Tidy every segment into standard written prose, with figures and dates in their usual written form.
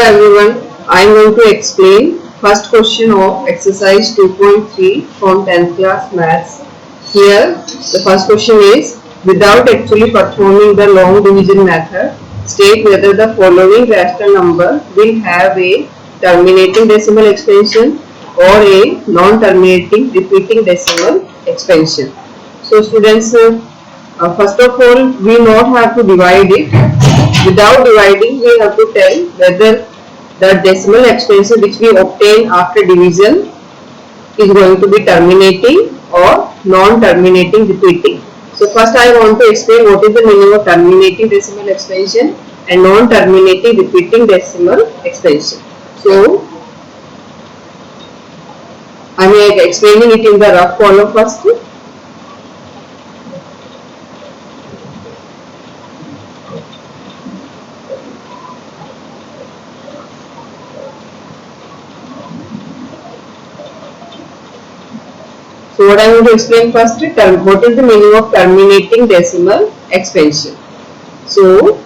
everyone, I am going to explain first question of exercise 2.3 from 10th class maths. Here the first question is, without actually performing the long division method, state whether the following rational number will have a terminating decimal expansion or a non-terminating repeating decimal expansion. So students, first of all we not have to divide it. Without dividing, we have to tell whether the decimal expansion which we obtain after division is going to be terminating or non-terminating repeating. So first I want to explain what is the meaning of terminating decimal expansion and non-terminating repeating decimal expansion. So I am explaining it in the rough column first. So what I am going to explain first, what is the meaning of terminating decimal expansion. So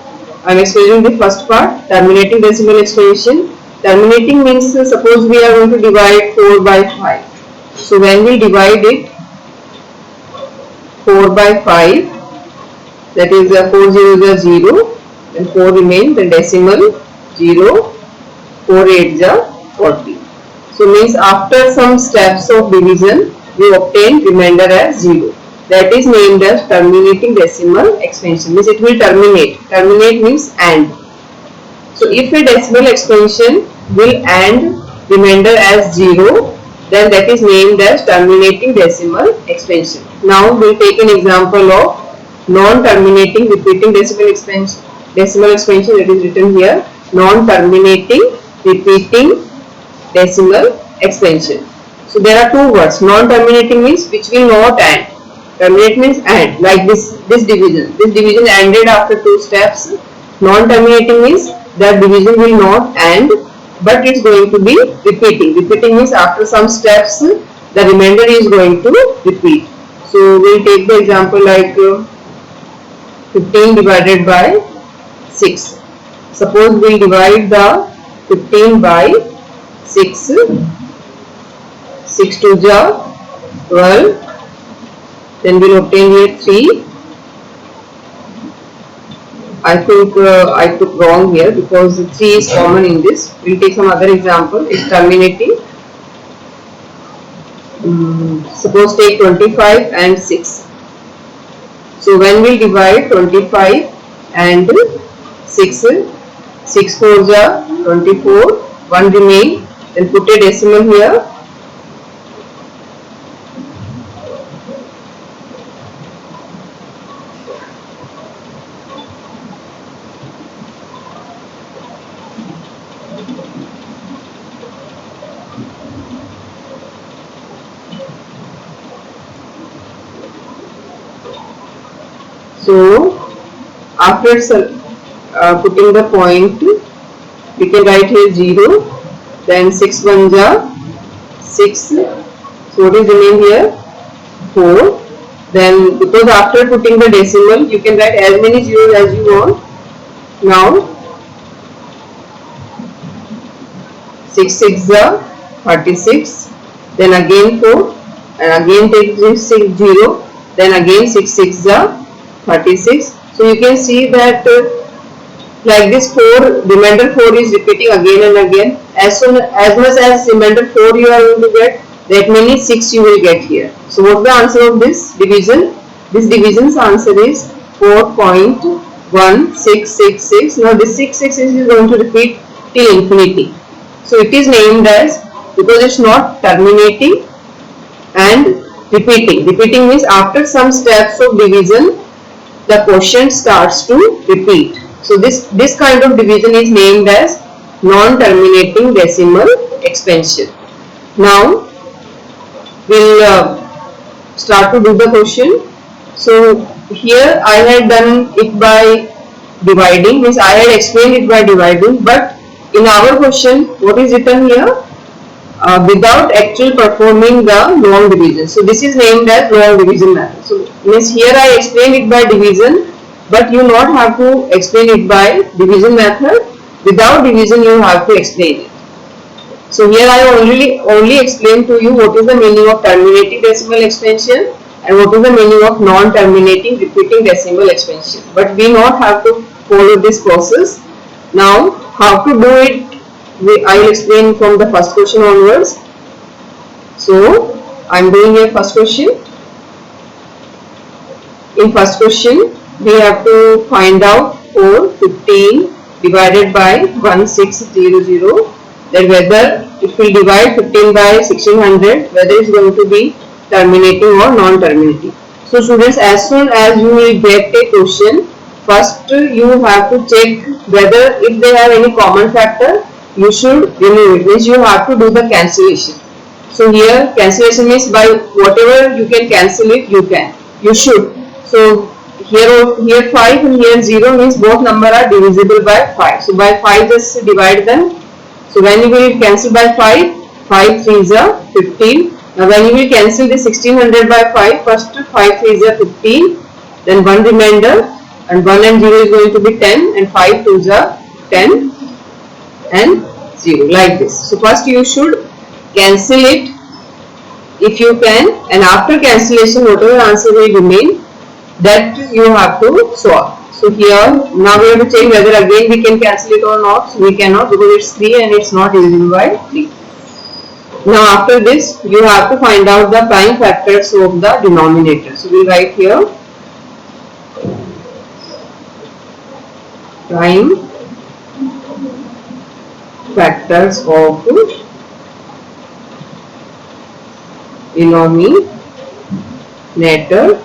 I am explaining the first part, terminating decimal expansion. Terminating means suppose we are going to divide 4 by 5. So when we divide it 4 by 5, that is 4 zeros are 0 and 4 remain, the decimal 0, 4 8s are 40. So means after some steps of division, we obtain remainder as 0. That is named as terminating decimal expansion. Means it will terminate. Terminate means AND. So if a decimal expansion will AND remainder as 0, then that is named as terminating decimal expansion. Now we will take an example of non-terminating repeating decimal expansion. Decimal expansion, that is written here, non-terminating repeating decimal expansion. So there are two words. Non-terminating means which will not AND. Terminate means AND, like this division. This division ANDed after 2 steps. Non-terminating means that division will not AND, but it is going to be repeating. Repeating means after some steps the remainder is going to repeat. So we will take the example like 15 divided by 6. Suppose we divide the 15 by 6. 6 2s are 12, then we will obtain here 3. I think I took wrong here because 3 is common in this. We will take some other example. It's terminating. Suppose take 25 and 6. So when we divide 25 and 6, 6 4s are 24, 1 remain, then put a decimal here. So after putting the point, we can write here 0, then 6 1s are 6, so what is remain here 4. Then because after putting the decimal, you can write as many zeros as you want. Now 6 6s are 36, then again 4 and again take this 6 0, then again 6 6s are 36. So you can see that like this 4, remainder 4 is repeating again and again. As much as remainder 4 you are going to get, that many 6 you will get here. So what is the answer of this division? This division's answer is 4.1666. Now this 666 is going to repeat till infinity. So it is named as, because it's not terminating and repeating. Repeating means after some steps of division, the quotient starts to repeat. So this kind of division is named as non-terminating decimal expansion. Now we'll start to do the question. So here I had done it by dividing, means I had explained it by dividing, but in our question what is written here? Without actually performing the long division. So this is named as long division method. So means here I explain it by division, but you not have to explain it by division method. without division you have to explain it. So here I only explained to you what is the meaning of terminating decimal expansion and what is the meaning of non-terminating repeating decimal expansion. But we not have to follow this process. Now how to do it, I will explain from the first question onwards. So I am doing a first question. In first question we have to find out 415 divided by 1600, that whether it will divide 15 by 1600, whether it is going to be terminating or non-terminating. So students, as soon as you will get a question, first you have to check whether if they have any common factor, you should remove it, means you have to do the cancellation. So here cancellation means by whatever you can cancel it, you should. So here 5 and here 0 means both number are divisible by 5. So by 5 just divide them. So when you will cancel by 5, 5 3s are 15. Now when you will cancel the 1600 by 5, first 5 3s are 15, then 1 remainder, and 1 and 0 is going to be 10, and 5 2s are 10 and 0, like this. So first you should cancel it if you can, and after cancellation whatever answer will remain, that you have to solve. So here now we have to check whether again we can cancel it or not. So we cannot, because it's 3 and it's not divisible by 3. Now after this you have to find out the prime factors of the denominator. So we write here prime factors of denominator.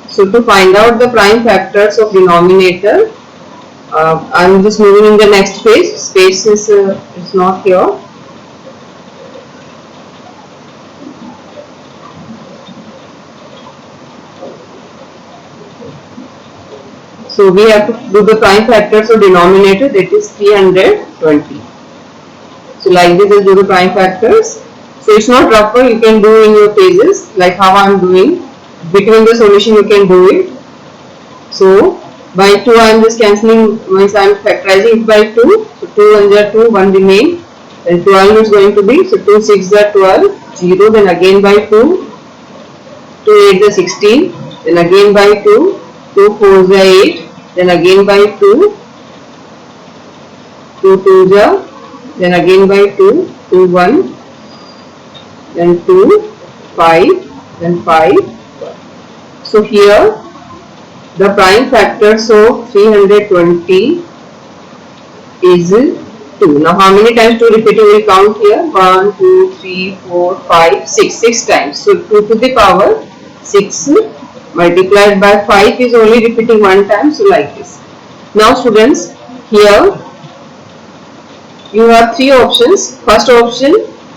So to find out the prime factors of denominator, I am just moving in the next page. Space is not here. So we have to do the prime factors of denominator, that is 320. So like this is do the prime factors. So it's not rougher, you can do in your pages like how I am doing. Between the solution you can do it. So by 2 I am just cancelling, means I am factorizing it by 2. So 2 1s are 2, 1 remain. Then 12 is going to be, so 2 6s are 12, 0, then again by 2, 2 8s are 16, then again by 2, 2 4s are 8, then again by 2, 2 2s are, then again by 2, 2 1, then 2, 5, then 5. So here the prime factors of 320 is 2. Now how many times 2 repeating will count here? 1, 2, 3, 4, 5, 6. 6 times. So 2 to the power 6 multiplied by 5 is only repeating 1 time. So like this. Now students, here you have 3 options. First option,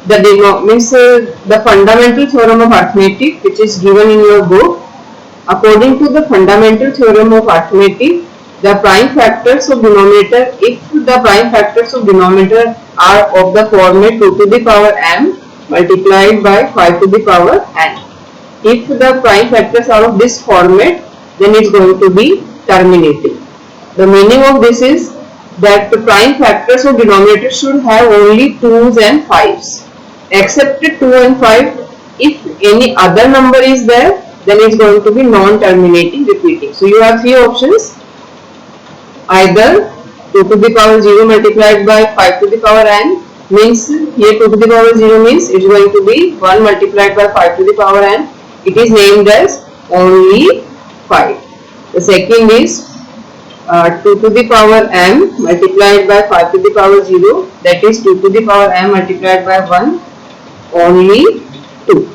the fundamental theorem of arithmetic, which is given in your book. According to the fundamental theorem of arithmetic, the prime factors of denominator, if the prime factors of denominator are of the format 2 to the power m multiplied by 5 to the power n. If the prime factors are of this format, then it is going to be terminating. The meaning of this is that the prime factors of denominator should have only 2s and 5s. Except 2 and 5, if any other number is there, then it is going to be non-terminating repeating. So you have 3 options. Either 2 to the power 0 multiplied by 5 to the power n, means here 2 to the power 0 means it is going to be 1 multiplied by 5 to the power n. It is named as only 5. The second is 2 to the power m multiplied by 5 to the power 0, that is 2 to the power m multiplied by 1, only 2.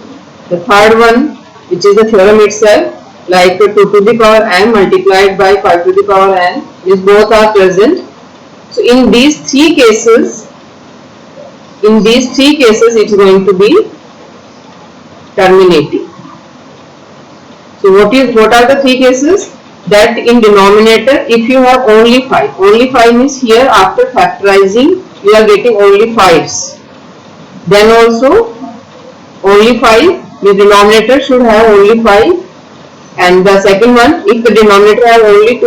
The third one, which is the theorem itself, like 2 to the power m multiplied by 5 to the power n, is both are present. So in these 3 cases, it is going to be terminating. So what are the 3 cases? That in denominator, if you have only 5 means here after factorizing you are getting only 5s. Then also only 5, the denominator should have only 5. And the second one, if the denominator has only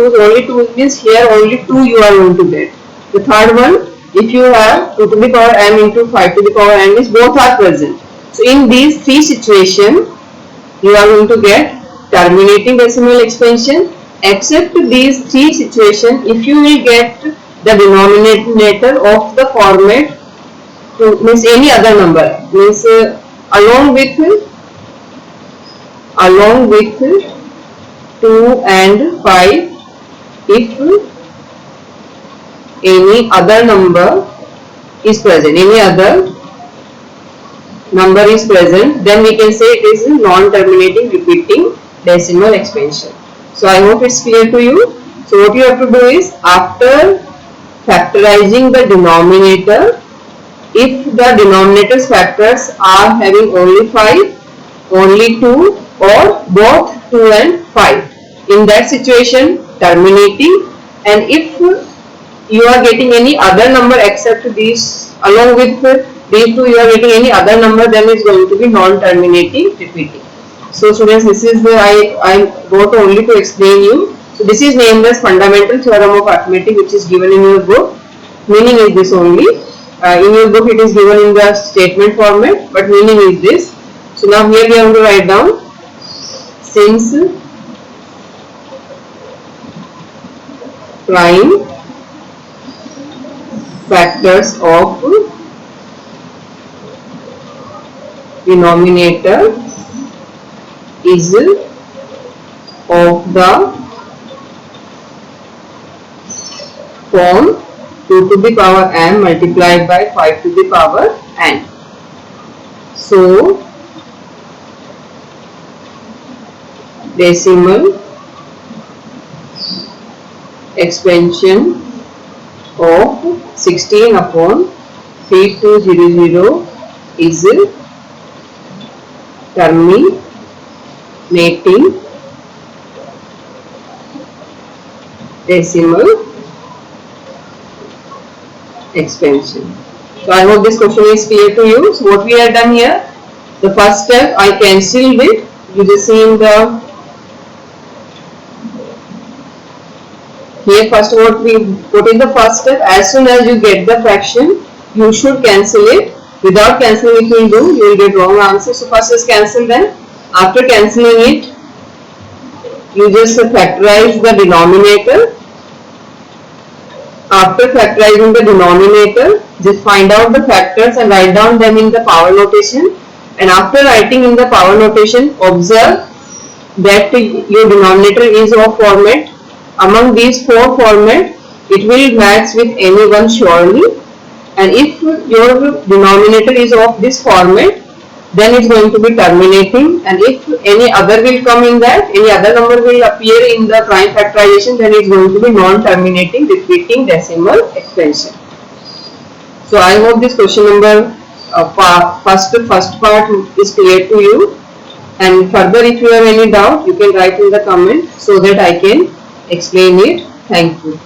2 means here only 2 you are going to get. The third one, if you have 2 to the power m into 5 to the power n, is both are present. So in these three situations, you are going to get terminating decimal expansion. Except these three situations, if you will get the denominator of the format to means any other number, means along with 2 and 5, if any other number is present, then we can say it is a non-terminating repeating decimal expansion. So I hope it's clear to you. So what you have to do is, after factorizing the denominator, if the denominator's factors are having only 5, only 2, or both 2 and 5, in that situation terminating. And if you are getting any other number except these, along with these two you are getting any other number, then it's going to be non-terminating repeating. So students, this is the I wrote only to explain you. So this is named as fundamental theorem of arithmetic, which is given in your book. Meaning is this only. In your book it is given in the statement format, but meaning is this. So now here we have to write down, since prime factors of denominator is of the form 2 to the power m multiplied by 5 to the power n. So decimal expansion of 16 upon 3200 is terminating decimal expansion. So I hope this question is clear to you. So what we have done here, the first step I cancelled it. You just see in the here first what is the first step? As soon as you get the fraction, you should cancel it. Without cancelling, if you do, you will get wrong answer. So first is cancel, then after cancelling it, you just factorize the denominator. After factorizing the denominator, just find out the factors and write down them in the power notation. And after writing in the power notation, observe that your denominator is of format. Among these four formats, it will match with any one surely. And if your denominator is of this format, then it's going to be terminating. And if any other will come in that, any other number will appear in the prime factorization, then it's going to be non-terminating repeating decimal expansion. So I hope this question number first part is clear to you. And further, if you have any doubt, you can write in the comment so that I can explain it. Thank you.